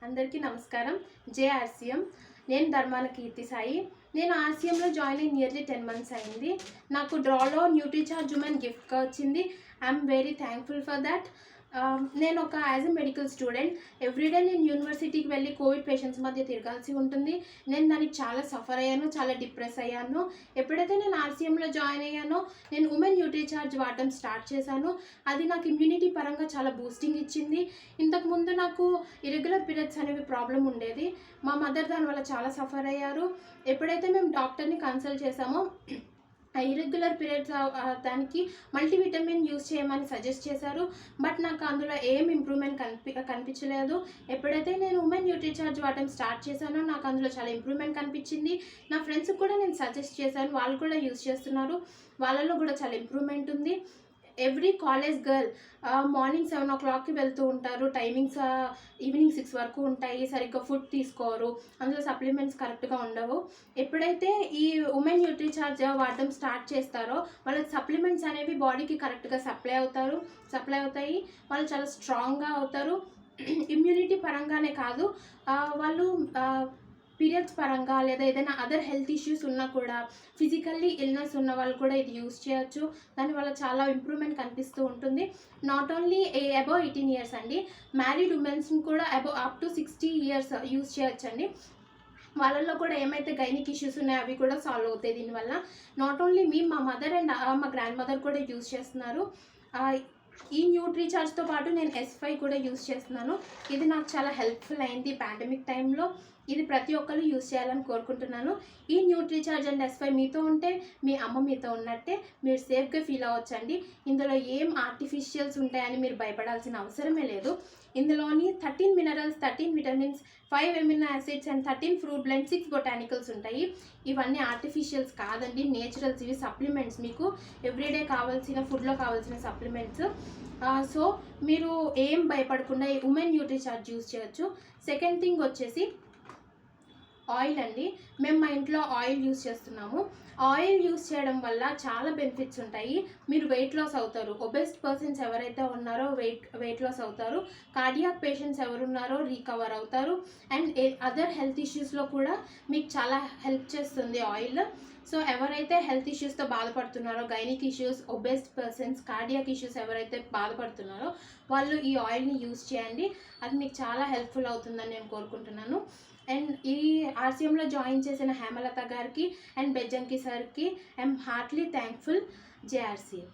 అందరికీ నమస్కారం. జేఆర్సీఎం. నేను ధర్మాన కీర్తి సాయి. నేను ఆర్సీఎంలో జాయిన్ అయ్యి నియర్లీ 10 మంత్స్ అయింది. నాకు డ్రాలో న్యూట్రీచార్జ్ ఉమెన్ గిఫ్ట్గా వచ్చింది. I'm very thankful for that. నేను ఒక as a medical student everyday నేను యూనివర్సిటీకి వెళ్ళి కోవిడ్ పేషెంట్స్ మధ్య తిరగాల్సి ఉంటుంది. నేను దానికి చాలా సఫర్ అయ్యాను, చాలా డిప్రెస్ అయ్యాను. ఎప్పుడైతే నేను ఆర్సీఎంలో జాయిన్ అయ్యానో నేను ఉమెన్ న్యూట్రీచార్జ్ వాడటం స్టార్ట్ చేశాను. అది నాకు ఇమ్యూనిటీ పరంగా చాలా బూస్టింగ్ ఇచ్చింది. ఇంతకుముందు నాకు ఇరెగ్యులర్ పీరియడ్స్ అనేవి ప్రాబ్లం ఉండేది. మా మదర్ దానివల్ల చాలా సఫర్ అయ్యారు. ఎప్పుడైతే మేము డాక్టర్ని కన్సల్ట్ చేసామో ఇరెగ్యులర్ పీరియడ్స్ దానికి మల్టీవిటమిన్ యూజ్ చేయమని సజెస్ట్ చేశారు. బట్ నాకు అందులో ఏం ఇంప్రూవ్మెంట్ కనిపించలేదు. ఎప్పుడైతే నేను ఉమెన్ న్యూట్రీచార్జ్ వాడటం స్టార్ట్ చేశానో నాకు అందులో చాలా ఇంప్రూవ్మెంట్ కనిపించింది. నా ఫ్రెండ్స్కి కూడా నేను సజెస్ట్ చేశాను, వాళ్ళు కూడా యూజ్ చేస్తున్నారు. వాళ్ళలో కూడా చాలా ఇంప్రూవ్మెంట్ ఉంది. ఎవ్రీ కాలేజ్ గర్ల్ మార్నింగ్ 7 o'clockకి వెళ్తూ ఉంటారు. టైమింగ్స్ ఈవినింగ్ 6 వరకు ఉంటాయి. సరిగ్గా ఫుడ్ తీసుకోరు, అందులో సప్లిమెంట్స్ కరెక్ట్గా ఉండవు. ఎప్పుడైతే ఈ ఉమెన్ న్యూట్రీచార్జ్ వాడడం స్టార్ట్ చేస్తారో వాళ్ళకి సప్లిమెంట్స్ అనేవి బాడీకి కరెక్ట్గా సప్లై అవుతాయి. వాళ్ళు చాలా స్ట్రాంగ్గా అవుతారు. ఇమ్యూనిటీ పరంగానే కాదు, వాళ్ళు పీరియడ్స్ పరంగా లేదా ఏదైనా అదర్ హెల్త్ ఇష్యూస్ ఉన్నా కూడా, ఫిజికల్లీ ఇల్నెస్ ఉన్న వాళ్ళు కూడా ఇది యూస్ చేయొచ్చు. దానివల్ల చాలా ఇంప్రూవ్మెంట్ కనిపిస్తూ ఉంటుంది. నాట్ ఓన్లీ అబౌవ్ 18 years అండి, మ్యారీడ్ ఉమెన్స్ని కూడా అప్ టు 60 years యూస్ చేయొచ్చండి. వాళ్ళల్లో కూడా ఏమైతే గైనిక్ ఇష్యూస్ ఉన్నాయో అవి కూడా సాల్వ్ అవుతాయి దీనివల్ల. నాట్ ఓన్లీ మా మదర్ అండ్ మా గ్రాండ్ మదర్ కూడా యూస్ చేస్తున్నారు. ఈ న్యూట్రీచార్జ్తో పాటు నేను S5 కూడా యూస్ చేస్తున్నాను. ఇది నాకు చాలా హెల్ప్ఫుల్ అయింది పాండమిక్ టైంలో. ఇది ప్రతి ఒక్కరు యూస్ చేయాలని కోరుకుంటున్నాను. ఈ న్యూట్రీచార్జ్ అండ్ S5 మీతో ఉంటే మీ అమ్మ మీతో ఉన్నట్టే. మీరు సేఫ్గా ఫీల్ అవ్వచ్చండి. ఇందులో ఏం ఆర్టిఫిషియల్స్ ఉంటాయని మీరు భయపడాల్సిన అవసరమే లేదు. ఇందులోని 13 minerals, 13 vitamins, 5 amino acids and 13 fruit blend, 6 botanicals ఉంటాయి. ఇవన్నీ ఆర్టిఫిషియల్స్ కాదండి, నేచురల్స్. ఇవి సప్లిమెంట్స్, మీకు ఎవ్రీడే కావాల్సిన ఫుడ్లో కావాల్సిన సప్లిమెంట్స్. సో మీరు ఏం భయపడకుండా ఈ ఉమెన్ న్యూట్రీచార్జ్ యూస్ చేయొచ్చు. సెకండ్ థింగ్ వచ్చేసి ఆయిల్ అండి. మేము మా ఇంట్లో ఆయిల్ యూస్ చేస్తున్నాము. ఆయిల్ యూస్ చేయడం వల్ల చాలా బెనిఫిట్స్ ఉంటాయి. మీరు వెయిట్ లాస్ అవుతారు. ఒబెస్ట్ పర్సన్స్ ఎవరైతే ఉన్నారో వెయిట్ లాస్ అవుతారు. కార్డియాక్ పేషెంట్స్ ఎవరున్నారో రీకవర్ అవుతారు. అండ్ అదర్ హెల్త్ ఇష్యూస్లో కూడా మీకు చాలా హెల్ప్ చేస్తుంది ఆయిల్. సో ఎవరైతే హెల్త్ ఇష్యూస్తో బాధపడుతున్నారో, gynaec issues, obese persons, cardiac issues ఎవరైతే బాధపడుతున్నారో వాళ్ళు ఈ ఆయిల్ని యూస్ చేయండి. అది మీకు చాలా హెల్ప్ఫుల్ అవుతుందని నేను కోరుకుంటున్నాను. అండ్ ఈ ఆర్సీఎంలో జాయిన్ చేసిన హేమలత గారికి అండ్ బెజ్జంకి సార్కి ఐఎమ్ హార్ట్లీ థ్యాంక్ఫుల్. జేఆర్సీఎం.